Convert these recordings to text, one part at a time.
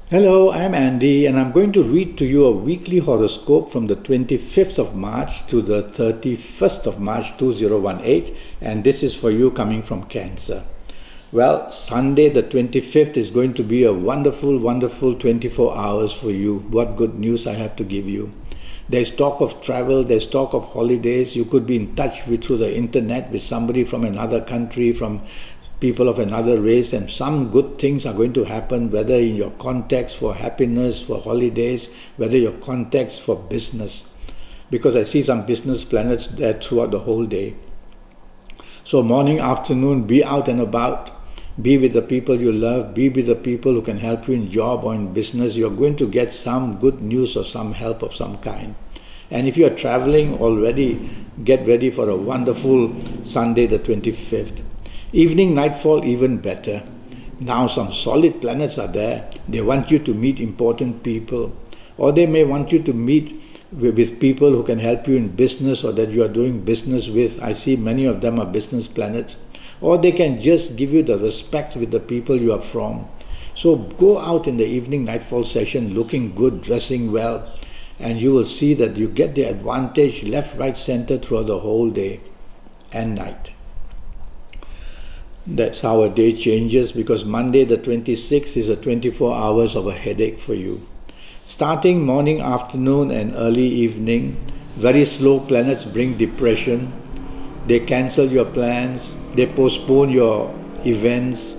Hello, I'm Andy, and I'm going to read to you a weekly horoscope from the 25th of March to the 31st of March 2018, and this is for you coming from Cancer. Well, Sunday the 25th is going to be a wonderful, wonderful 24 hours for you. What good news I have to give you. There's talk of travel, there's talk of holidays. You could be in touch with through the internet with somebody from another country, from people of another race, and some good things are going to happen, whether in your context for happiness, for holidays, whether your context for business, because I see some business planets there throughout the whole day. So morning, afternoon, be out and about, be with the people you love, be with the people who can help you in job or in business. You're going to get some good news or some help of some kind. And if you're traveling already, get ready for a wonderful Sunday the 25th. Evening, nightfall, even better. Now some solid planets are there. They want you to meet important people, or they may want you to meet with people who can help you in business or that you are doing business with. I see many of them are business planets. Or they can just give you the respect with the people you are from. So go out in the evening nightfall session looking good, dressing well, and you will see that you get the advantage left, right, center throughout the whole day and night. That's how a day changes, because Monday the 26th is a 24 hours of a headache for you. Starting morning, afternoon and early evening, very slow planets bring depression. They cancel your plans, they postpone your events,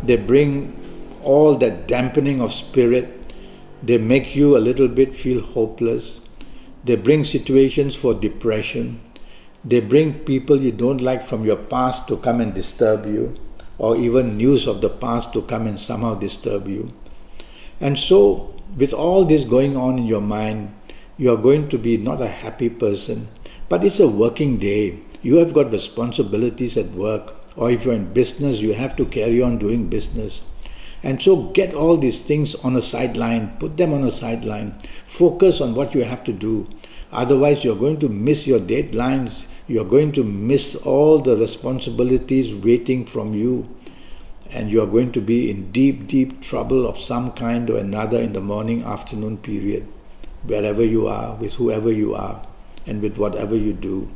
they bring all that dampening of spirit, they make you a little bit feel hopeless, they bring situations for depression. They bring people you don't like from your past to come and disturb you, or even news of the past to come and somehow disturb you. And so, with all this going on in your mind, you are going to be not a happy person, but it's a working day. You have got responsibilities at work, or if you're in business, you have to carry on doing business. And so get all these things on a sideline, put them on a sideline, focus on what you have to do. Otherwise, you're going to miss your deadlines. You're going to miss all the responsibilities waiting from you. And you're going to be in deep, deep trouble of some kind or another in the morning, afternoon period, wherever you are, with whoever you are, and with whatever you do.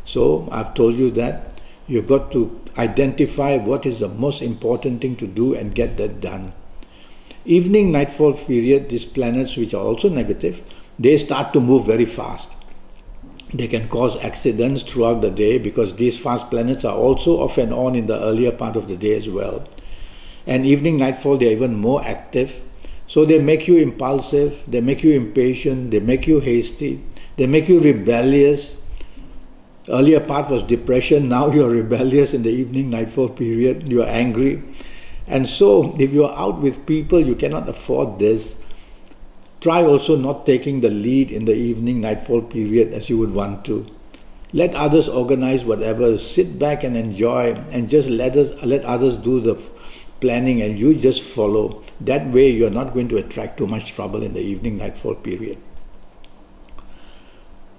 So I've told you that you've got to identify what is the most important thing to do and get that done. Evening, nightfall period, these planets which are also negative, they start to move very fast. They can cause accidents throughout the day, because these fast planets are also off and on in the earlier part of the day as well. And evening, nightfall, they are even more active. So they make you impulsive, they make you impatient, they make you hasty, they make you rebellious. Earlier part was depression, now you are rebellious in the evening, nightfall period, you are angry. And so if you are out with people, you cannot afford this. Try also not taking the lead in the evening, nightfall period as you would want to. Let others organize whatever, sit back and enjoy, and just let others do the planning and you just follow. That way you're not going to attract too much trouble in the evening, nightfall period.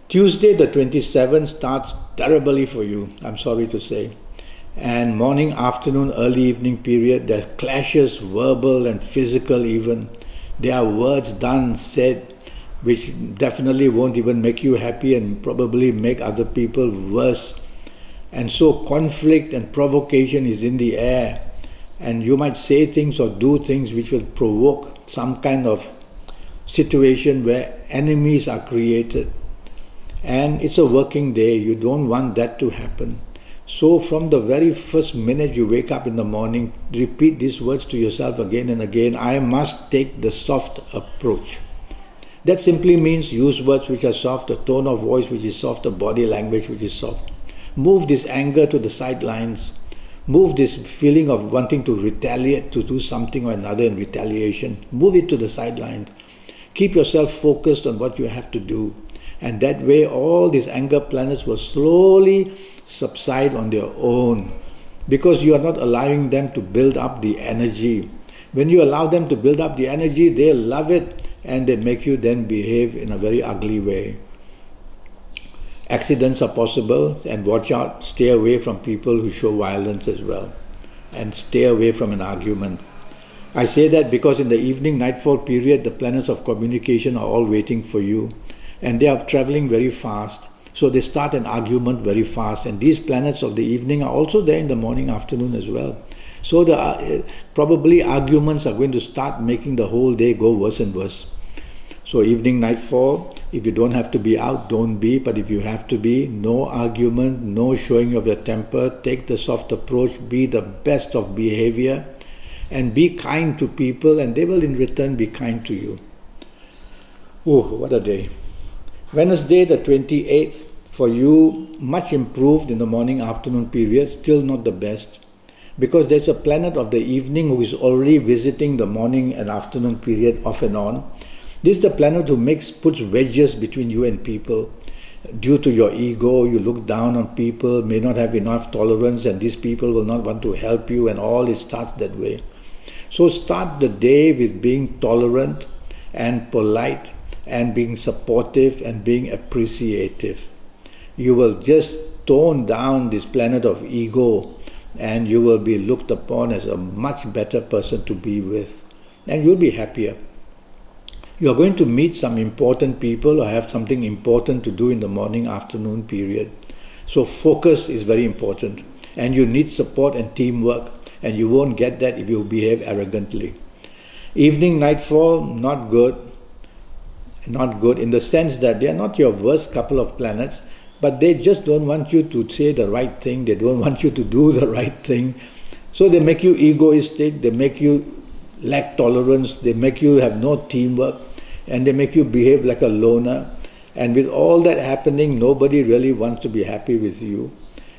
Tuesday the 27th starts terribly for you, I'm sorry to say. And morning, afternoon, early evening period, there are clashes, verbal and physical even. There are words done, said, which definitely won't even make you happy and probably make other people worse. And so conflict and provocation is in the air. And you might say things or do things which will provoke some kind of situation where enemies are created. And it's a working day, you don't want that to happen. So from the very first minute you wake up in the morning, repeat these words to yourself again and again. I must take the soft approach. That simply means use words which are soft, a tone of voice which is soft, a body language which is soft. Move this anger to the sidelines. Move this feeling of wanting to retaliate, to do something or another in retaliation. Move it to the sidelines. Keep yourself focused on what you have to do. And that way all these anger planets will slowly subside on their own, because you are not allowing them to build up the energy. When you allow them to build up the energy, they love it and they make you then behave in a very ugly way. Accidents are possible, and watch out, stay away from people who show violence as well, and stay away from an argument. I say that because in the evening nightfall period, the planets of communication are all waiting for you, and they are traveling very fast. So they start an argument very fast, and these planets of the evening are also there in the morning, afternoon as well. So the probably arguments are going to start making the whole day go worse and worse. So evening nightfall, if you don't have to be out, don't be. But if you have to be, no argument, no showing of your temper. Take the soft approach, be the best of behavior, and be kind to people, and they will in return be kind to you. Oh, what a day. Wednesday the 28th, for you, much improved in the morning afternoon period, still not the best, because there's a planet of the evening who is already visiting the morning and afternoon period off and on. This is the planet who puts wedges between you and people. Due to your ego, you look down on people, may not have enough tolerance, and these people will not want to help you, and all it starts that way. So start the day with being tolerant and polite and being supportive and being appreciative. You will just tone down this planet of ego, and you will be looked upon as a much better person to be with, and you'll be happier. You are going to meet some important people or have something important to do in the morning afternoon period. So focus is very important, and you need support and teamwork, and you won't get that if you behave arrogantly. Evening nightfall, not good. Not good in the sense that they are not your worst couple of planets, but they just don't want you to say the right thing, they don't want you to do the right thing. So they make you egoistic, they make you lack tolerance, they make you have no teamwork, and they make you behave like a loner. And with all that happening, nobody really wants to be happy with you.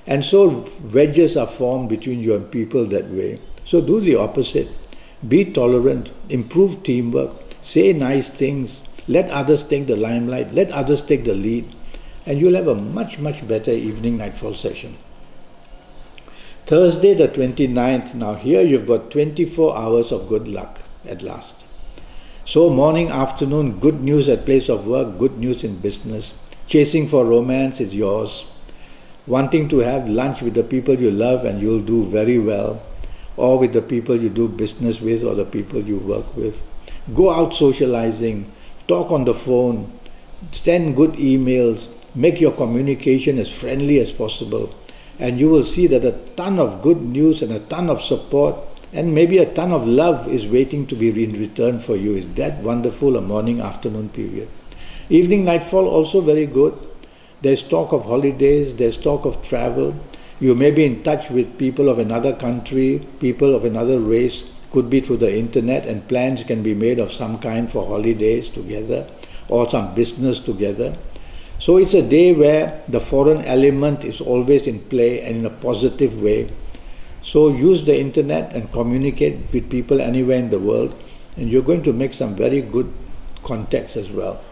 And so wedges are formed between you and people that way. So do the opposite. Be tolerant, improve teamwork, say nice things, let others take the limelight, let others take the lead, and you'll have a much, much better evening nightfall session. Thursday the 29th, now here you've got 24 hours of good luck at last. So morning, afternoon, good news at place of work, good news in business. Chasing for romance is yours. Wanting to have lunch with the people you love, and you'll do very well, or with the people you do business with or the people you work with. Go out socializing, talk on the phone, send good emails, make your communication as friendly as possible, and you will see that a ton of good news and a ton of support and maybe a ton of love is waiting to be in return for you. Is that wonderful, a morning afternoon period? Evening nightfall also very good. There's talk of holidays, there's talk of travel. You may be in touch with people of another country, people of another race, could be through the internet, and plans can be made of some kind for holidays together or some business together. So it's a day where the foreign element is always in play and in a positive way. So use the internet and communicate with people anywhere in the world, and you're going to make some very good contacts as well.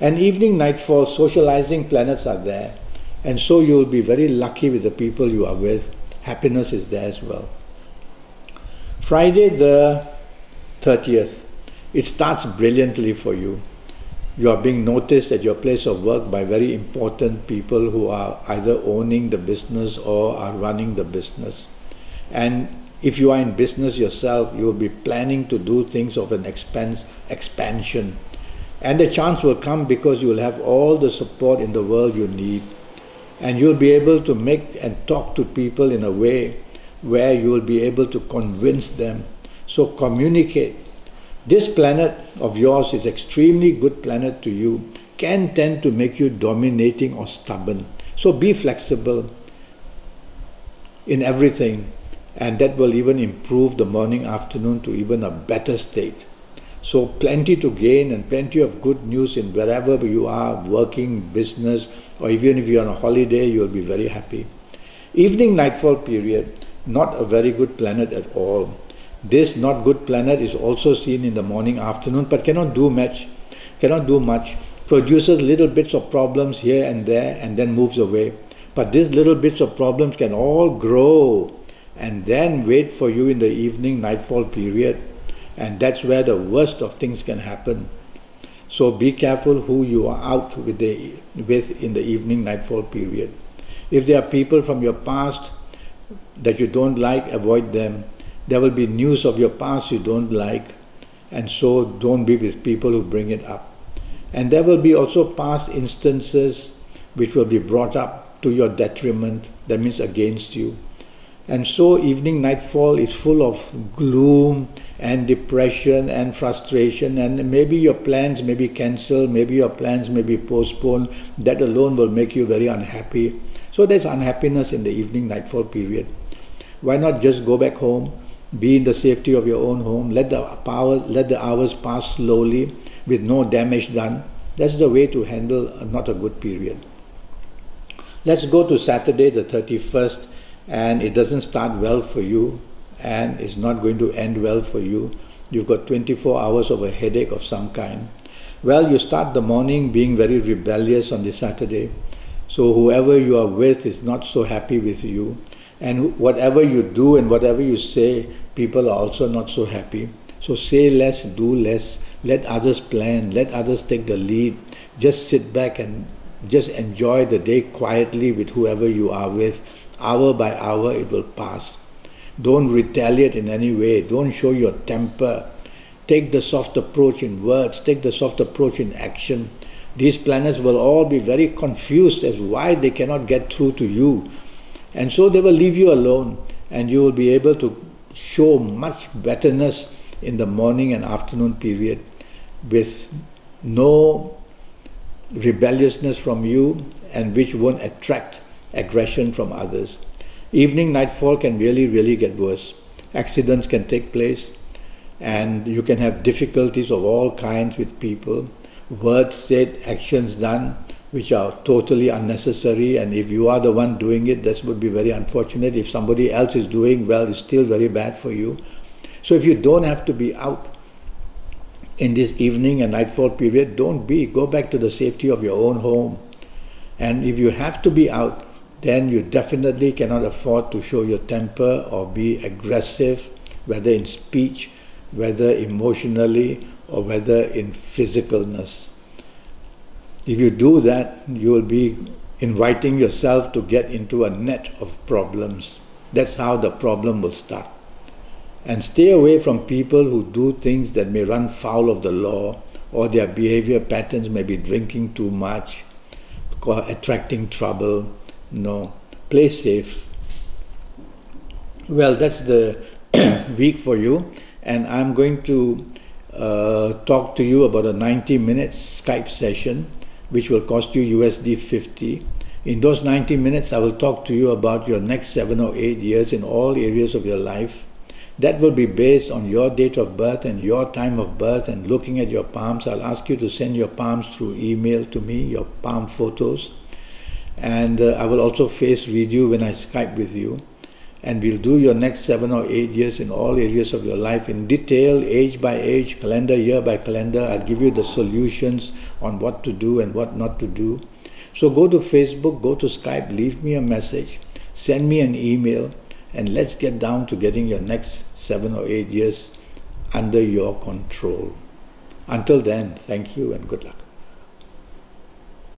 And evening nightfall, socializing planets are there, and so you'll be very lucky with the people you are with. Happiness is there as well. Friday the 30th, it starts brilliantly for you. You are being noticed at your place of work by very important people who are either owning the business or are running the business. And if you are in business yourself, you will be planning to do things of an expansion. And the chance will come because you will have all the support in the world you need. And you'll be able to make and talk to people in a way where you will be able to convince them. So communicate. This planet of yours is extremely good planet to you, can tend to make you dominating or stubborn. So be flexible in everything, and that will even improve the morning, afternoon to even a better state. So plenty to gain and plenty of good news in wherever you are, working, business, or even if you're on a holiday, you'll be very happy. Evening nightfall period, not a very good planet at all. This not good planet is also seen in the morning, afternoon, but cannot do much, produces little bits of problems here and there and then moves away. But these little bits of problems can all grow and then wait for you in the evening nightfall period. And that's where the worst of things can happen. So be careful who you are out with in the evening nightfall period. If there are people from your past that you don't like, avoid them. There will be news of your past you don't like, and so don't be with people who bring it up. And there will be also past instances which will be brought up to your detriment, that means against you. And so evening nightfall is full of gloom and depression and frustration, and maybe your plans may be cancelled, maybe your plans may be postponed. That alone will make you very unhappy. So there's unhappiness in the evening nightfall period. Why not just go back home, be in the safety of your own home, let the hours pass slowly with no damage done. That's the way to handle not a good period. Let's go to Saturday the 31st, and it doesn't start well for you, and it's not going to end well for you. You've got 24 hours of a headache of some kind. Well, you start the morning being very rebellious on the Saturday, so whoever you are with is not so happy with you, and whatever you do and whatever you say, people are also not so happy. So say less, do less, let others plan, let others take the lead. Just sit back and just enjoy the day quietly with whoever you are with. Hour by hour it will pass. Don't retaliate in any way. Don't show your temper. Take the soft approach in words. Take the soft approach in action. These planets will all be very confused as why they cannot get through to you. And so they will leave you alone, and you will be able to show much betterness in the morning and afternoon period with no rebelliousness from you, and which won't attract aggression from others. Evening nightfall can really get worse. Accidents can take place, and you can have difficulties of all kinds with people. Words said, actions done, which are totally unnecessary, and if you are the one doing it, that would be very unfortunate. If somebody else is doing well, it's still very bad for you. So if you don't have to be out in this evening and nightfall period, don't be. Go back to the safety of your own home. And if you have to be out, then you definitely cannot afford to show your temper or be aggressive, whether in speech, whether emotionally, or whether in physicalness. If you do that, you will be inviting yourself to get into a net of problems. That's how the problem will start. And stay away from people who do things that may run foul of the law, or their behavior patterns may be drinking too much, attracting trouble. No, play safe. Well, that's the week for you, and I'm going to talk to you about a 90-minute Skype session which will cost you USD 50. In those 90 minutes, I will talk to you about your next 7 or 8 years in all areas of your life. That will be based on your date of birth and your time of birth, and looking at your palms. I'll ask you to send your palms through email to me, your palm photos. And I will also face read you when I Skype with you. And we'll do your next 7 or 8 years in all areas of your life in detail, age by age, calendar year by calendar. I'll give you the solutions on what to do and what not to do. So go to Facebook, go to Skype, leave me a message, send me an email, and let's get down to getting your next 7 or 8 years under your control. Until then, thank you and good luck.